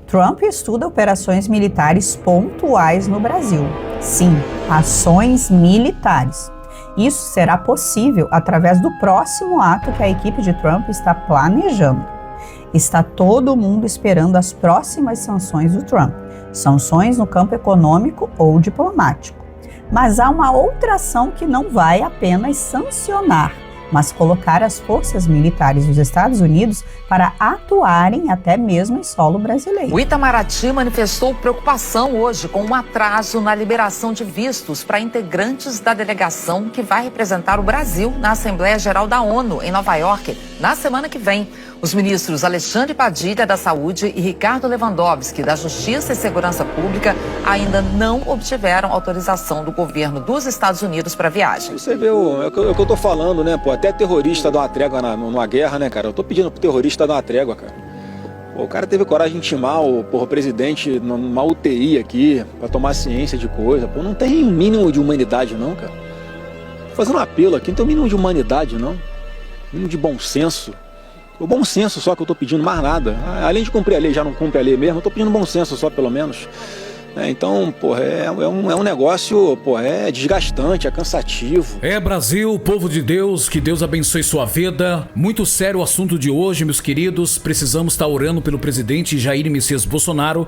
Trump estuda operações militares pontuais no Brasil. Sim, ações militares. Isso será possível através do próximo ato que a equipe de Trump está planejando. Está todo mundo esperando as próximas sanções do Trump. Sanções no campo econômico ou diplomático. Mas há uma outra ação que não vai apenas sancionar, mas colocar as forças militares dos Estados Unidos para atuarem até mesmo em solo brasileiro. O Itamaraty manifestou preocupação hoje com um atraso na liberação de vistos para integrantes da delegação que vai representar o Brasil na Assembleia Geral da ONU, em Nova York, na semana que vem. Os ministros Alexandre Padilha, da Saúde, e Ricardo Lewandowski, da Justiça e Segurança Pública, ainda não obtiveram autorização do governo dos Estados Unidos para a viagem. Você vê o que eu tô falando, né, pô? Até terrorista dá uma trégua numa guerra, né, cara? Eu tô pedindo pro terrorista dar uma trégua, cara. Pô, o cara teve coragem de intimar o presidente numa UTI aqui, pra tomar ciência de coisa. Pô, não tem um mínimo de humanidade, não, cara. Tô fazendo um apelo aqui, não tem um mínimo de humanidade, não. Mínimo de bom senso. O bom senso só que eu tô pedindo, mais nada. Além de cumprir a lei, já não cumpre a lei mesmo, eu tô pedindo bom senso só, pelo menos. Então, porra, é um negócio, porra, é desgastante, é cansativo. Brasil, povo de Deus, que Deus abençoe sua vida. Muito sério o assunto de hoje, meus queridos. Precisamos estar orando pelo presidente Jair Messias Bolsonaro.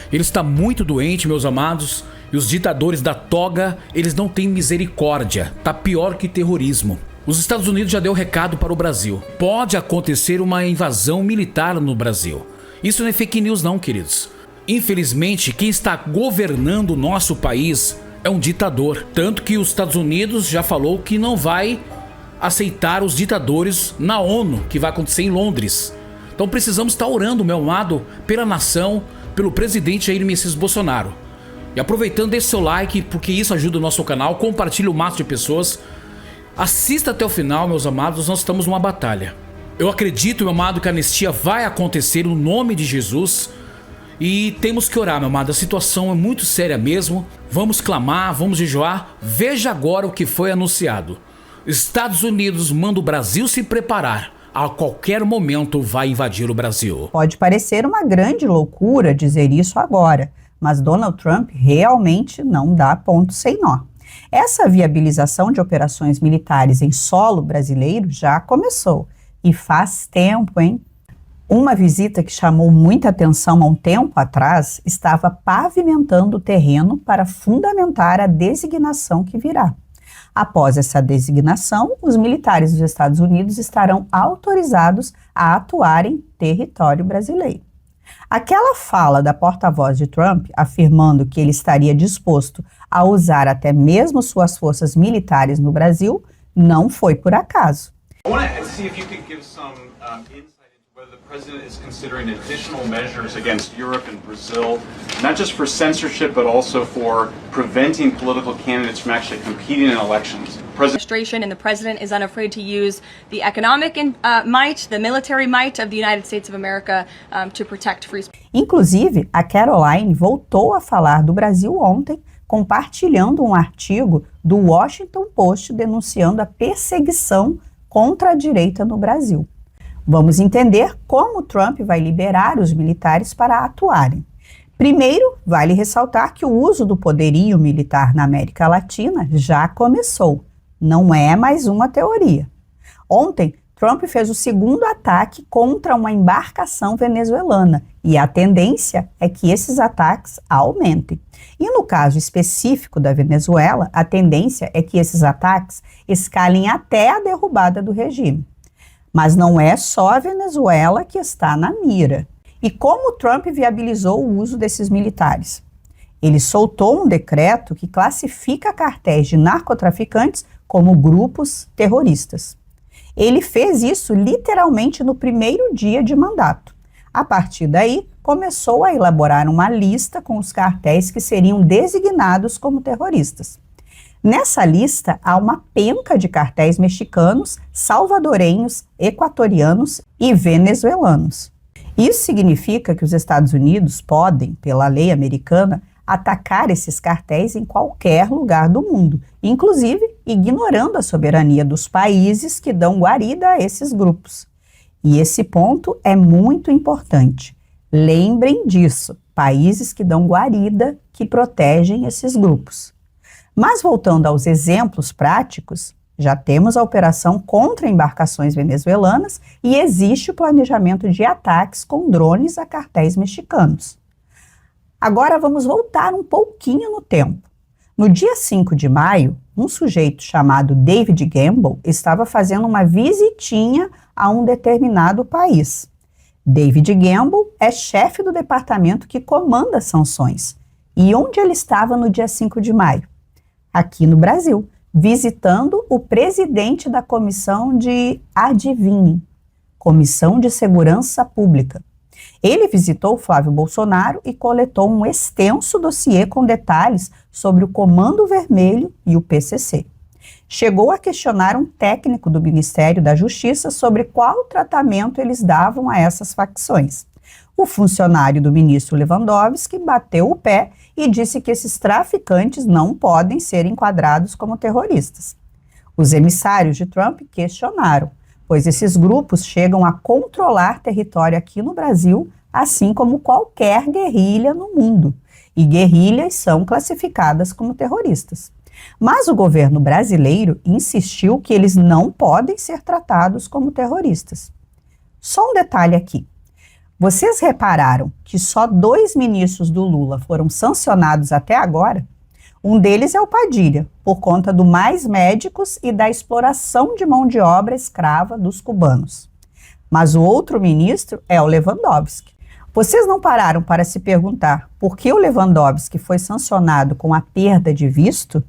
Ele está muito doente, meus amados. E os ditadores da toga, eles não têm misericórdia. Tá pior que terrorismo. Os Estados Unidos já deu recado para o Brasil. Pode acontecer uma invasão militar no Brasil. Isso não é fake news não, queridos. Infelizmente, quem está governando o nosso país é um ditador. Tanto que os Estados Unidos já falou que não vai aceitar os ditadores na ONU, que vai acontecer em Londres. Então precisamos estar orando, meu amado, pela nação, pelo presidente Jair Messias Bolsonaro. E aproveitando, deixe seu like, porque isso ajuda o nosso canal. Compartilhe o máximo de pessoas. Assista até o final, meus amados, nós estamos numa batalha. Eu acredito, meu amado, que a anistia vai acontecer no nome de Jesus. E temos que orar, meu amado, a situação é muito séria mesmo. Vamos clamar, vamos jejuar. Veja agora o que foi anunciado. Estados Unidos manda o Brasil se preparar. A qualquer momento vai invadir o Brasil. Pode parecer uma grande loucura dizer isso agora, mas Donald Trump realmente não dá ponto sem nó. Essa viabilização de operações militares em solo brasileiro já começou. E faz tempo, hein? Uma visita que chamou muita atenção há um tempo atrás estava pavimentando o terreno para fundamentar a designação que virá. Após essa designação, os militares dos Estados Unidos estarão autorizados a atuar em território brasileiro. Aquela fala da porta-voz de Trump, afirmando que ele estaria disposto a usar até mesmo suas forças militares no Brasil, não foi por acaso. I want to see if you could give some insight into whether the president is considering additional measures against Europe and Brazil, not just for censorship, but also for preventing political candidates from actually competing in elections. Administration and the president is unafraid to use the economic might, the military might of the United States of America to protect free speech. Inclusive, a Caroline voltou a falar do Brasil ontem, compartilhando um artigo do Washington Post denunciando a perseguição contra a direita no Brasil. Vamos entender como Trump vai liberar os militares para atuarem. Primeiro, vale ressaltar que o uso do poderio militar na América Latina já começou. Não é mais uma teoria. Ontem, Trump fez o segundo ataque contra uma embarcação venezuelana e a tendência é que esses ataques aumentem. E no caso específico da Venezuela, a tendência é que esses ataques escalem até a derrubada do regime. Mas não é só a Venezuela que está na mira. E como Trump viabilizou o uso desses militares? Ele soltou um decreto que classifica cartéis de narcotraficantes como grupos terroristas. Ele fez isso literalmente no primeiro dia de mandato. A partir daí, começou a elaborar uma lista com os cartéis que seriam designados como terroristas. Nessa lista, há uma penca de cartéis mexicanos, salvadorenhos, equatorianos e venezuelanos. Isso significa que os Estados Unidos podem, pela lei americana, atacar esses cartéis em qualquer lugar do mundo, inclusive ignorando a soberania dos países que dão guarida a esses grupos. E esse ponto é muito importante. Lembrem disso, países que dão guarida, que protegem esses grupos. Mas voltando aos exemplos práticos, já temos a operação contra embarcações venezuelanas e existe o planejamento de ataques com drones a cartéis mexicanos. Agora vamos voltar um pouquinho no tempo. No dia 5 de maio, um sujeito chamado David Gamble estava fazendo uma visitinha a um determinado país. David Gamble é chefe do departamento que comanda as sanções. E onde ele estava no dia 5 de maio? Aqui no Brasil, visitando o presidente da comissão de, adivinhe, Comissão de Segurança Pública. Ele visitou Flávio Bolsonaro e coletou um extenso dossiê com detalhes sobre o Comando Vermelho e o PCC. Chegou a questionar um técnico do Ministério da Justiça sobre qual tratamento eles davam a essas facções. O funcionário do ministro Lewandowski bateu o pé e disse que esses traficantes não podem ser enquadrados como terroristas. Os emissários de Trump questionaram, pois esses grupos chegam a controlar território aqui no Brasil, assim como qualquer guerrilha no mundo, e guerrilhas são classificadas como terroristas. Mas o governo brasileiro insistiu que eles não podem ser tratados como terroristas. Só um detalhe aqui. Vocês repararam que só 2 ministros do Lula foram sancionados até agora? Um deles é o Padilha, por conta do Mais Médicos e da exploração de mão de obra escrava dos cubanos. Mas o outro ministro é o Lewandowski. Vocês não pararam para se perguntar por que o Lewandowski foi sancionado com a perda de visto?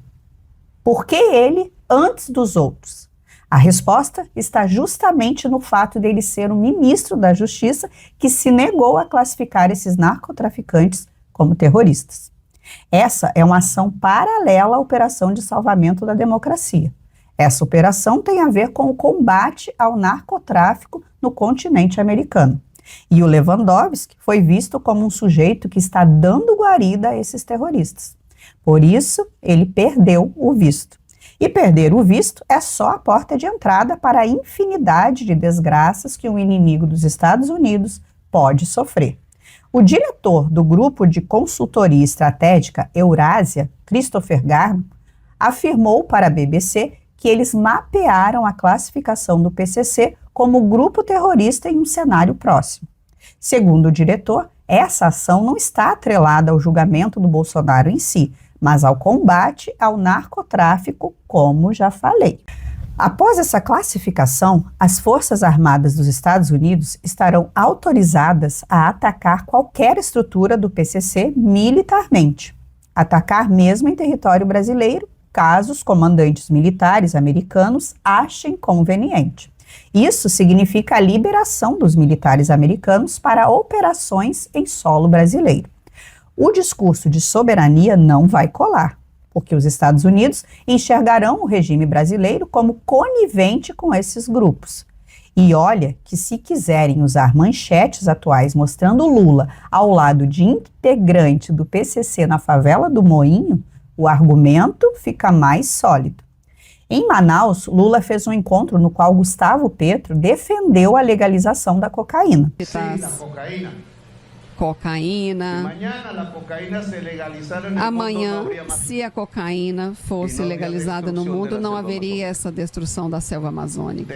Por que ele antes dos outros? A resposta está justamente no fato dele ser o ministro da Justiça que se negou a classificar esses narcotraficantes como terroristas. Essa é uma ação paralela à Operação de Salvamento da Democracia. Essa operação tem a ver com o combate ao narcotráfico no continente americano. E o Lewandowski foi visto como um sujeito que está dando guarida a esses terroristas. Por isso, ele perdeu o visto. E perder o visto é só a porta de entrada para a infinidade de desgraças que um inimigo dos Estados Unidos pode sofrer. O diretor do grupo de consultoria estratégica Eurásia, Christopher Garno, afirmou para a BBC que eles mapearam a classificação do PCC como grupo terrorista em um cenário próximo. Segundo o diretor, essa ação não está atrelada ao julgamento do Bolsonaro em si, mas ao combate ao narcotráfico, como já falei. Após essa classificação, as Forças Armadas dos Estados Unidos estarão autorizadas a atacar qualquer estrutura do PCC militarmente. Atacar mesmo em território brasileiro, caso os comandantes militares americanos achem conveniente. Isso significa a liberação dos militares americanos para operações em solo brasileiro. O discurso de soberania não vai colar, porque os Estados Unidos enxergarão o regime brasileiro como conivente com esses grupos. E olha que se quiserem usar manchetes atuais mostrando Lula ao lado de integrante do PCC na favela do Moinho, o argumento fica mais sólido. Em Manaus, Lula fez um encontro no qual Gustavo Petro defendeu a legalização da cocaína. Cocaína. Amanhã, se a cocaína fosse legalizada no mundo, não haveria essa destruição da selva amazônica.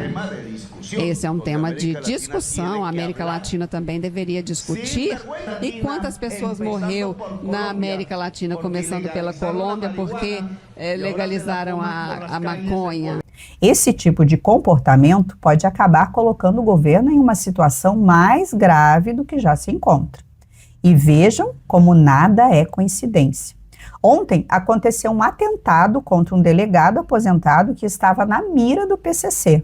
Esse é um tema de discussão. A América Latina também deveria discutir. E quantas pessoas morreu na América Latina, começando pela Colômbia, porque legalizaram a maconha? Esse tipo de comportamento pode acabar colocando o governo em uma situação mais grave do que já se encontra. E vejam como nada é coincidência. Ontem aconteceu um atentado contra um delegado aposentado que estava na mira do PCC.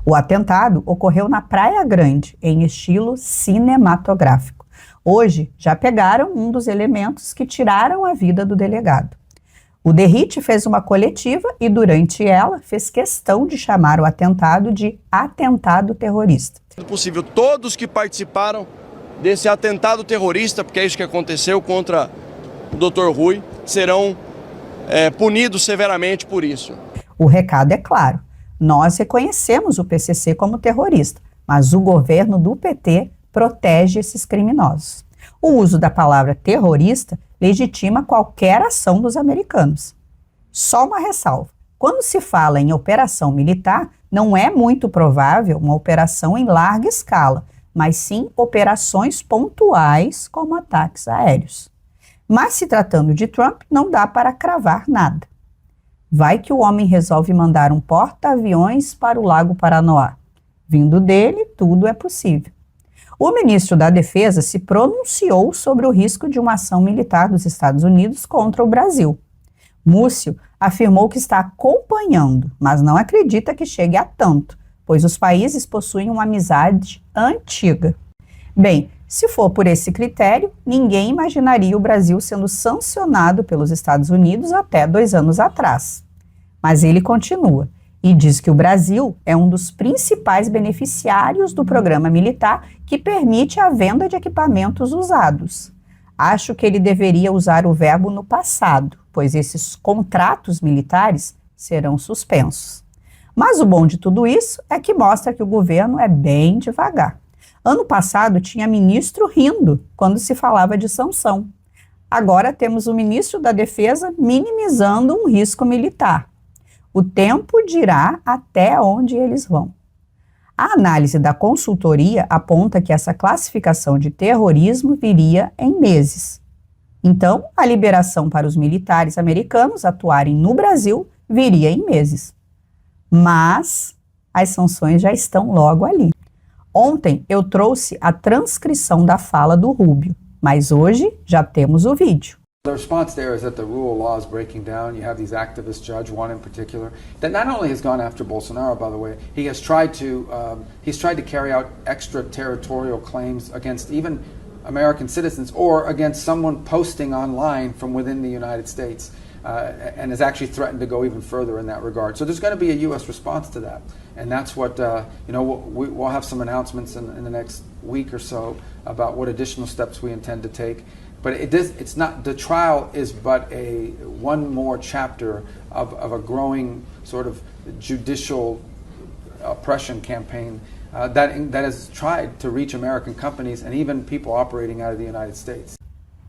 O atentado ocorreu na Praia Grande, em estilo cinematográfico. Hoje já pegaram um dos elementos que tiraram a vida do delegado. O DERIT fez uma coletiva e, durante ela, fez questão de chamar o atentado de atentado terrorista. É possível, todos que participaram desse atentado terrorista, porque é isso que aconteceu contra o Dr. Rui, serão punidos severamente por isso. O recado é claro, nós reconhecemos o PCC como terrorista, mas o governo do PT protege esses criminosos. O uso da palavra terrorista legitima qualquer ação dos americanos. Só uma ressalva: quando se fala em operação militar, não é muito provável uma operação em larga escala, mas sim operações pontuais, como ataques aéreos. Mas se tratando de Trump, não dá para cravar nada. Vai que o homem resolve mandar um porta-aviões para o Lago Paranoá. Vindo dele, tudo é possível. O ministro da Defesa se pronunciou sobre o risco de uma ação militar dos Estados Unidos contra o Brasil. Múcio afirmou que está acompanhando, mas não acredita que chegue a tanto, pois os países possuem uma amizade antiga. Bem, se for por esse critério, ninguém imaginaria o Brasil sendo sancionado pelos Estados Unidos até 2 anos atrás. Mas ele continua e diz que o Brasil é um dos principais beneficiários do programa militar que permite a venda de equipamentos usados. Acho que ele deveria usar o verbo no passado, pois esses contratos militares serão suspensos. Mas o bom de tudo isso é que mostra que o governo é bem devagar. Ano passado tinha ministro rindo quando se falava de sanção. Agora temos o ministro da Defesa minimizando um risco militar. O tempo dirá até onde eles vão. A análise da consultoria aponta que essa classificação de terrorismo viria em meses. Então, a liberação para os militares americanos atuarem no Brasil viria em meses. Mas as sanções já estão logo ali. Ontem eu trouxe a transcrição da fala do Rubio, mas hoje já temos o vídeo. The response there is that the rule of law is breaking down. You have these activist judge, one in particular, that not only has gone after Bolsonaro, by the way, he has tried to carry out extraterritorial claims against even American citizens or against someone posting online from within the United States, and has actually threatened to go even further in that regard. So there's going to be a U.S. response to that, and that's what we'll have some announcements in the next week or so about what additional steps we intend to take. But it's not, the trial is but one more chapter of a growing sort of judicial oppression campaign that has tried to reach American companies and even people operating out of the United States.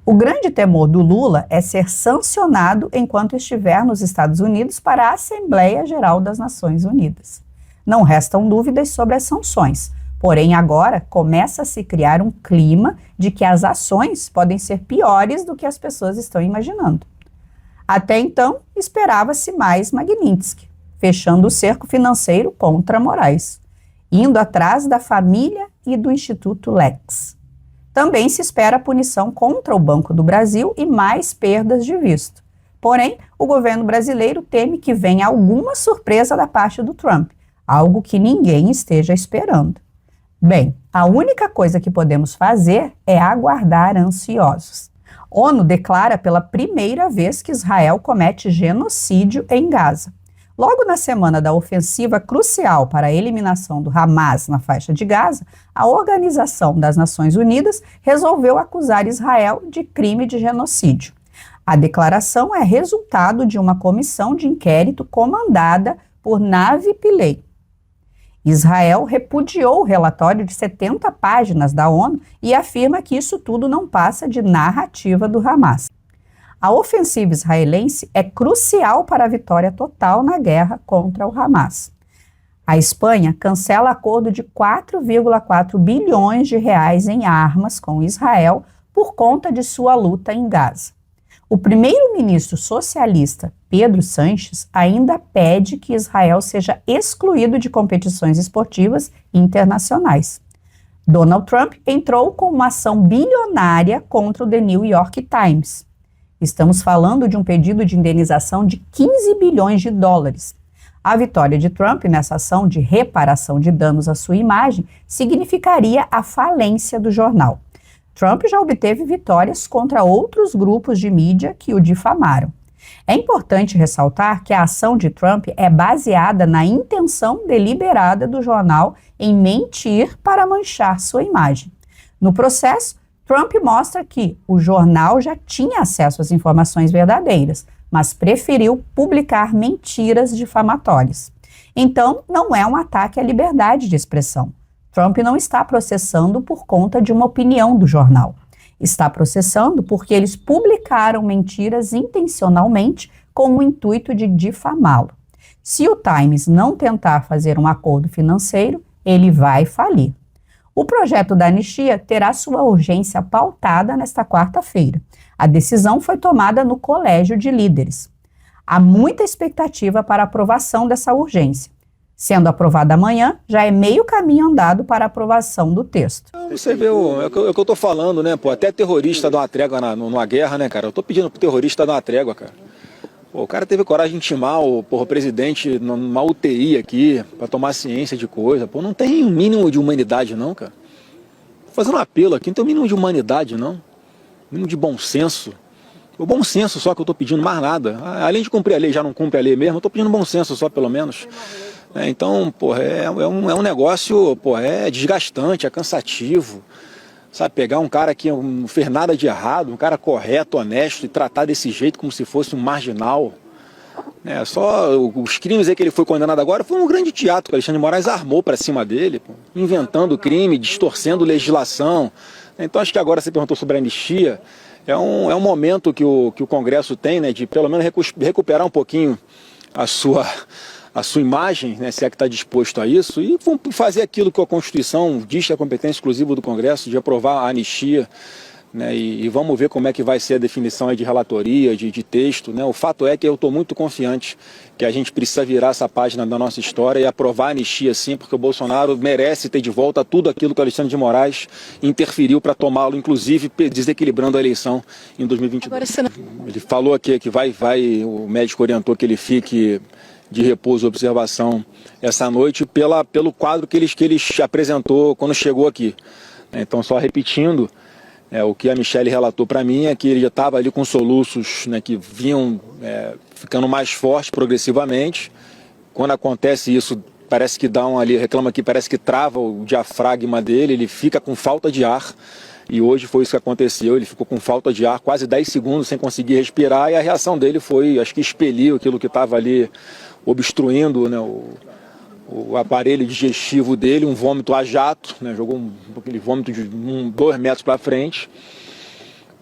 O grande temor do Lula é ser sancionado enquanto estiver nos Estados Unidos para a Assembleia Geral das Nações Unidas. Não restam dúvidas sobre as sanções. Porém, agora começa a se criar um clima de que as ações podem ser piores do que as pessoas estão imaginando. Até então, esperava-se mais Magnitsky, fechando o cerco financeiro contra Moraes, indo atrás da família e do Instituto Lex. Também se espera punição contra o Banco do Brasil e mais perdas de visto. Porém, o governo brasileiro teme que venha alguma surpresa da parte do Trump, algo que ninguém esteja esperando. Bem, a única coisa que podemos fazer é aguardar ansiosos. ONU declara pela primeira vez que Israel comete genocídio em Gaza. Logo na semana da ofensiva crucial para a eliminação do Hamas na faixa de Gaza, a Organização das Nações Unidas resolveu acusar Israel de crime de genocídio. A declaração é resultado de uma comissão de inquérito comandada por Navi Pillay. Israel repudiou o relatório de 70 páginas da ONU e afirma que isso tudo não passa de narrativa do Hamas. A ofensiva israelense é crucial para a vitória total na guerra contra o Hamas. A Espanha cancela acordo de 4,4 bilhões de reais em armas com Israel por conta de sua luta em Gaza. O primeiro-ministro socialista, Pedro Sánchez, ainda pede que Israel seja excluído de competições esportivas internacionais. Donald Trump entrou com uma ação bilionária contra o The New York Times. Estamos falando de um pedido de indenização de 15 bilhões de dólares. A vitória de Trump nessa ação de reparação de danos à sua imagem significaria a falência do jornal. Trump já obteve vitórias contra outros grupos de mídia que o difamaram. É importante ressaltar que a ação de Trump é baseada na intenção deliberada do jornal em mentir para manchar sua imagem. No processo, Trump mostra que o jornal já tinha acesso às informações verdadeiras, mas preferiu publicar mentiras difamatórias. Então, não é um ataque à liberdade de expressão. Trump não está processando por conta de uma opinião do jornal. Está processando porque eles publicaram mentiras intencionalmente com o intuito de difamá-lo. Se o Times não tentar fazer um acordo financeiro, ele vai falir. O projeto da anistia terá sua urgência pautada nesta quarta-feira. A decisão foi tomada no Colégio de Líderes. Há muita expectativa para a aprovação dessa urgência. Sendo aprovada amanhã, já é meio caminho andado para a aprovação do texto. Você vê, é o que eu tô falando, né, pô, até terrorista dá uma trégua numa guerra, né, cara? Eu tô pedindo pro terrorista dar uma trégua, cara. Pô, o cara teve coragem de intimar o presidente numa UTI aqui, pra tomar ciência de coisa. Pô, não tem um mínimo de humanidade não, cara. Tô fazendo um apelo aqui, não tem um mínimo de humanidade não. Mínimo de bom senso. O bom senso só que eu tô pedindo, mais nada. Além de cumprir a lei, já não cumpre a lei mesmo, eu tô pedindo bom senso só, pelo menos. Então, porra, é um negócio, porra, é desgastante, é cansativo. Sabe, pegar um cara que não fez nada de errado, um cara correto, honesto, e tratar desse jeito como se fosse um marginal. Só os crimes aí que ele foi condenado agora foi um grande teatro que o Alexandre de Moraes armou para cima dele, pô, inventando crime, distorcendo legislação. Então acho que agora você perguntou sobre a anistia, é um momento que o Congresso tem, né, de pelo menos recuperar um pouquinho a sua imagem, né, se é que está disposto a isso, e fazer aquilo que a Constituição diz que é a competência exclusiva do Congresso, de aprovar a anistia, né, e vamos ver como é que vai ser a definição aí de relatoria, de texto, né. O fato é que eu estou muito confiante que a gente precisa virar essa página da nossa história e aprovar a anistia sim, porque o Bolsonaro merece ter de volta tudo aquilo que o Alexandre de Moraes interferiu para tomá-lo, inclusive desequilibrando a eleição em 2022. Ele falou aqui que o médico orientou que ele fique de repouso e observação essa noite pelo quadro que ele apresentou quando chegou aqui. Então, só repetindo, o que a Michelle relatou para mim é que ele já estava ali com soluços, né, que vinham ficando mais fortes progressivamente. Quando acontece isso, parece que reclama que parece que trava o diafragma dele, ele fica com falta de ar. E hoje foi isso que aconteceu, ele ficou com falta de ar quase 10 segundos sem conseguir respirar, e a reação dele foi, acho que expeliu aquilo que estava ali obstruindo, né, o aparelho digestivo dele, um vômito a jato, né, jogou aquele vômito de 2 metros para frente,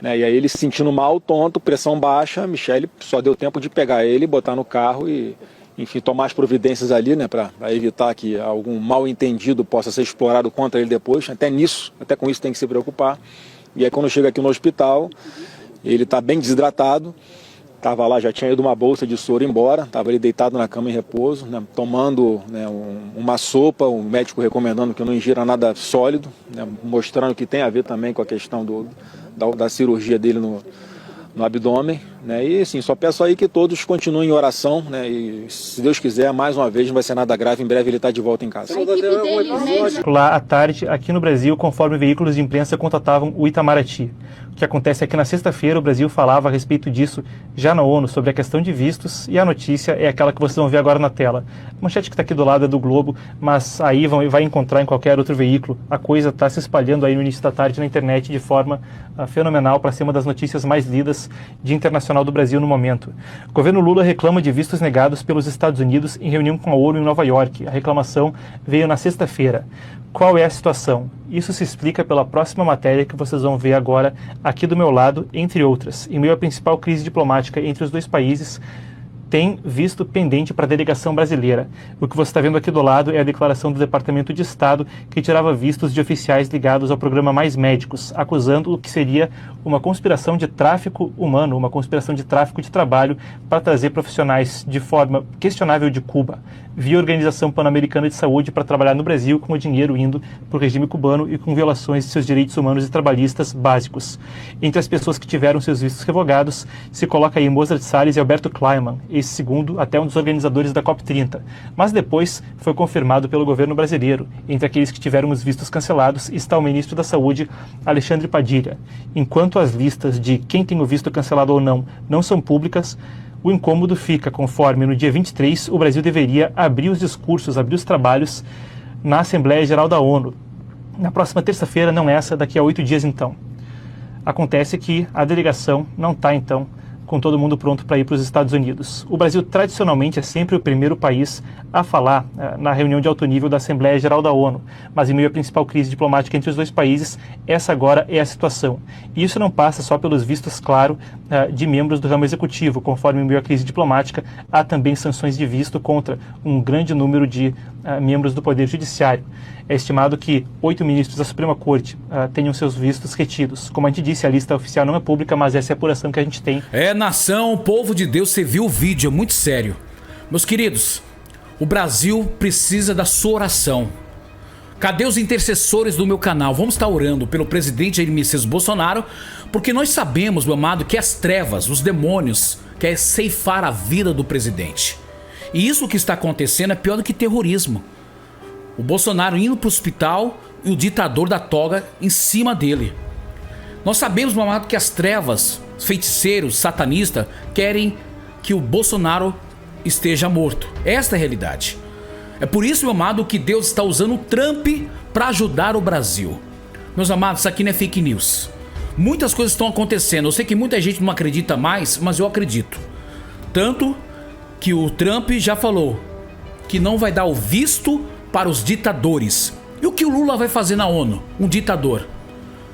né, e aí ele se sentindo mal, tonto, pressão baixa, a Michelle só deu tempo de pegar ele, botar no carro e, enfim, tomar as providências ali, né, para evitar que algum mal entendido possa ser explorado contra ele depois. Até com isso tem que se preocupar. E aí quando chega aqui no hospital, ele está bem desidratado, estava lá, já tinha ido uma bolsa de soro embora, estava ali deitado na cama em repouso, né, tomando, né, uma sopa, o médico recomendando que não ingira nada sólido, né, mostrando que tem a ver também com a questão da cirurgia dele no abdômen, né? E assim, só peço aí que todos continuem em oração, né? E se Deus quiser, mais uma vez, não vai ser nada grave, em breve ele está de volta em casa. Lá à tarde, aqui no Brasil, conforme veículos de imprensa contatavam o Itamaraty. O que acontece é que na sexta-feira o Brasil falava a respeito disso já na ONU, sobre a questão de vistos, e a notícia é aquela que vocês vão ver agora na tela. A manchete que está aqui do lado é do Globo, mas aí vai encontrar em qualquer outro veículo. A coisa está se espalhando aí no início da tarde na internet de forma fenomenal para ser uma das notícias mais lidas de internacional do Brasil no momento. O governo Lula reclama de vistos negados pelos Estados Unidos em reunião com a ONU em Nova York. A reclamação veio na sexta-feira. Qual é a situação? Isso se explica pela próxima matéria que vocês vão ver agora aqui do meu lado, entre outras. Em meio à principal crise diplomática entre os dois países, tem visto pendente para a delegação brasileira. O que você está vendo aqui do lado é a declaração do Departamento de Estado que tirava vistos de oficiais ligados ao programa Mais Médicos, acusando o que seria uma conspiração de tráfico humano, uma conspiração de tráfico de trabalho para trazer profissionais de forma questionável de Cuba, via Organização Pan-Americana de Saúde, para trabalhar no Brasil com o dinheiro indo para o regime cubano e com violações de seus direitos humanos e trabalhistas básicos. Entre as pessoas que tiveram seus vistos revogados, se coloca aí Mozart Salles e Alberto Kleiman, esse segundo até um dos organizadores da COP30, mas depois foi confirmado pelo governo brasileiro. Entre aqueles que tiveram os vistos cancelados está o ministro da Saúde, Alexandre Padilha. Enquanto as listas de quem tem o visto cancelado ou não são públicas, o incômodo fica conforme no dia 23 o Brasil deveria abrir os discursos, abrir os trabalhos na Assembleia Geral da ONU. Na próxima terça-feira, não essa, daqui a 8 dias então. Acontece que a delegação não está então com todo mundo pronto para ir para os Estados Unidos. O Brasil tradicionalmente é sempre o primeiro país a falar na reunião de alto nível da Assembleia Geral da ONU, mas em meio à principal crise diplomática entre os dois países, essa agora é a situação. E isso não passa só pelos vistos, claro, de membros do ramo executivo. Conforme em meio à crise diplomática, há também sanções de visto contra um grande número de membros do Poder Judiciário. É estimado que 8 ministros da Suprema Corte tenham seus vistos retidos. Como a gente disse, a lista oficial não é pública, mas essa é a apuração que a gente tem. Nação, povo de Deus, você viu o vídeo, é muito sério. Meus queridos, o Brasil precisa da sua oração. Cadê os intercessores do meu canal? Vamos estar orando pelo presidente Jair Messias Bolsonaro, porque nós sabemos, meu amado, que as trevas, os demônios, querem ceifar a vida do presidente. E isso que está acontecendo é pior do que terrorismo. O Bolsonaro indo para o hospital e o ditador da toga em cima dele. Nós sabemos, meu amado, que as trevas, os feiticeiros, satanistas, querem que o Bolsonaro esteja morto. Esta é a realidade. É por isso, meu amado, que Deus está usando o Trump para ajudar o Brasil. Meus amados, isso aqui não é fake news. Muitas coisas estão acontecendo. Eu sei que muita gente não acredita mais, mas eu acredito. Tanto que o Trump já falou que não vai dar o visto para os ditadores. E o que o Lula vai fazer na ONU? Um ditador.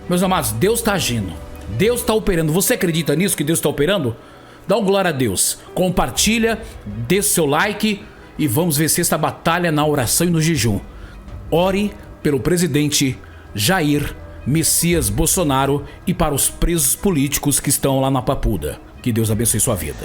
Meus amados, Deus está agindo. Deus está operando. Você acredita nisso, que Deus está operando? Dá um glória a Deus. Compartilha, dê seu like e vamos vencer esta batalha na oração e no jejum. Ore pelo presidente Jair Messias Bolsonaro e para os presos políticos que estão lá na Papuda. Que Deus abençoe sua vida.